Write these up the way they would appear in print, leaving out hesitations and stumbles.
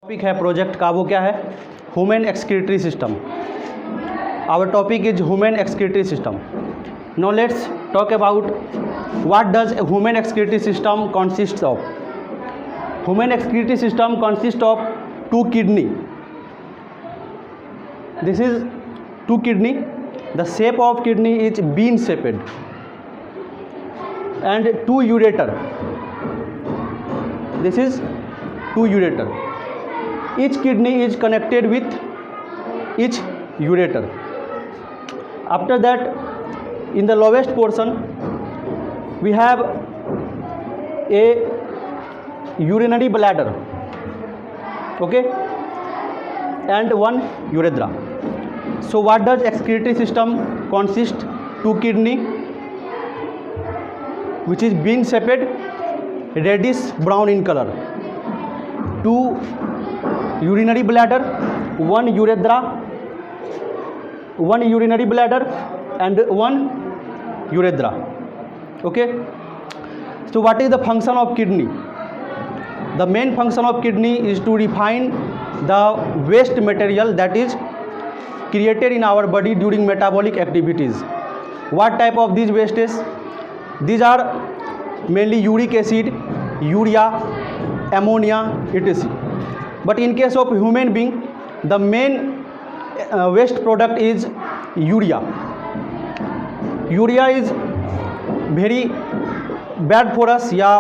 Topic है project का, वो क्या है? Human excretory system. Our topic is human excretory system. Now let's talk about what does human excretory system consist of. Human excretory system consist of 2 kidney. This is 2 kidney. The shape of kidney is bean shaped and 2 ureter. This is 2 ureter. Each kidney is connected with each ureter. After that, in the lowest portion we have a urinary bladder, okay, and 1 urethra. So what does excretory system consist? 2 kidney which is bean shaped, reddish brown in color, 2 urinary bladder, 1 urethra, 1 urinary bladder and 1 urethra, okay. So what is the function of kidney? The main function of kidney is to refine the waste material that is created in our body during metabolic activities. What type of these wastes? These are mainly uric acid, urea, ammonia, etc. But in case of human being, the main waste product is urea. Urea is very bad for us, या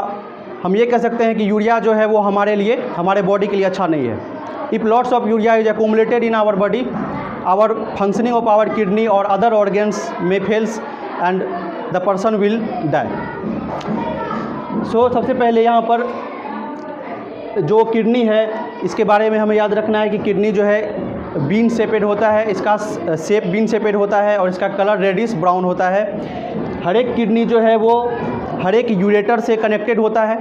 हम ये कह सकते हैं कि urea जो है वो हमारे लिए, हमारे बॉडी के लिए अच्छा नहीं है. If lots of urea is accumulated in our body, our functioning of our kidney or other organs may fails and the person will die. So सबसे पहले यहाँ पर जो किडनी है इसके बारे में हमें याद रखना है कि किडनी जो है बीन शेपेड होता है, इसका शेप बीन शेपेड होता है और इसका कलर रेडिश ब्राउन होता है. हर एक किडनी जो है वो हर एक यूरेटर से कनेक्टेड होता है.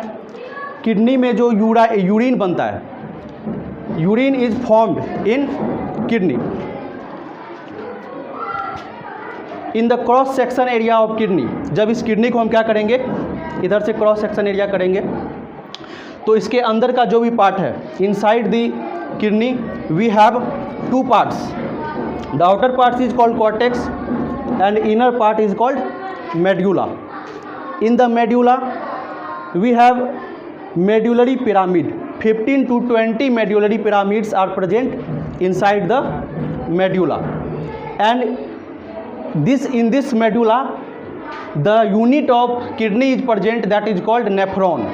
किडनी में जो यूरिन बनता है, urine is formed in kidney. In the cross section area of kidney, जब इस किडनी को हम क्या करेंगे, इधर से क्रॉस सेक्शन एरिया करेंगे तो इसके अंदर का जो भी पार्ट है, inside the kidney we have 2 parts. The outer part is called cortex and inner part is called medulla. In the medulla we have medullary pyramid. 15 to 20 medullary pyramids are present inside the medulla, and in this medulla the unit of kidney is present, that is called nephron.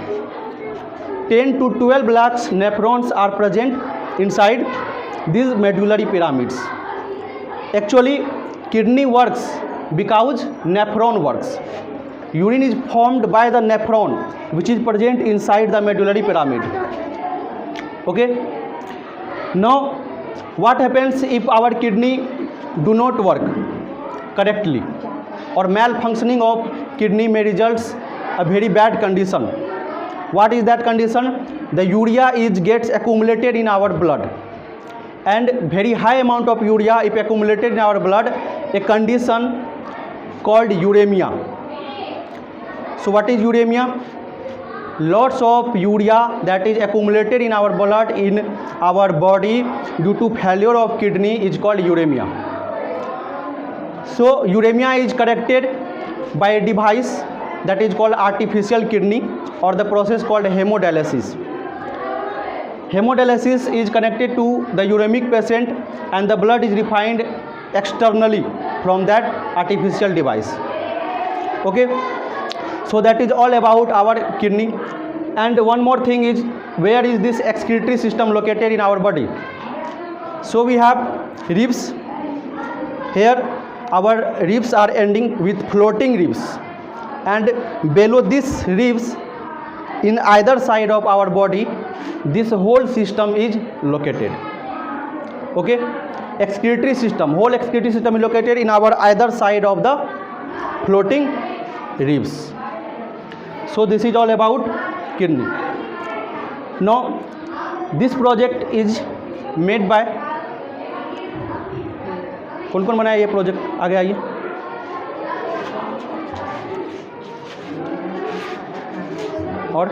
10 to 12 lakhs nephrons are present inside these medullary pyramids. Actually kidney works because nephron works. Urine is formed by the nephron which is present inside the medullary pyramid, okay. Now what happens if our kidney do not work correctly, or malfunctioning of kidney may result a very bad condition. What is that condition? The urea gets accumulated in our blood, and very high amount of urea if accumulated in our blood, a condition called uremia. So what is uremia? Lots of urea that is accumulated in our blood in our body due to failure of kidney is called uremia. So uremia is corrected by a device that is called artificial kidney, or the process called hemodialysis. Hemodialysis is connected to the uremic patient and the blood is refined externally from that artificial device, okay. So that is all about our kidney. And one more thing is, where is this excretory system located in our body? So we have ribs. Here our ribs are ending with floating ribs, and below this ribs in either side of our body this whole system is located, okay. Excretory system, whole excretory system is located in our either side of the floating ribs. So this is all about kidney. Now this project is made by, कौन कौन बनाया ये project? आगे आइए. और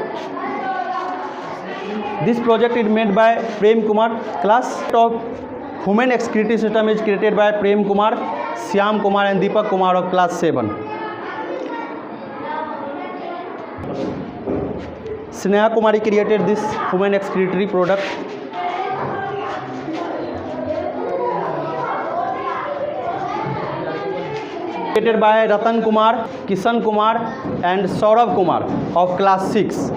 This project is made by Prem Kumar. Class of human excretory system is created by Prem Kumar, Shyam Kumar and Deepak Kumar of class 7. Sneha Kumari created this human excretory product. Created by Ratan Kumar, Kishan Kumar and Saurabh Kumar of class 6.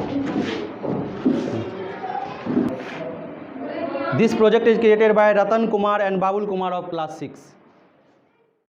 This project is created by Ratan Kumar and Babul Kumar of class 6.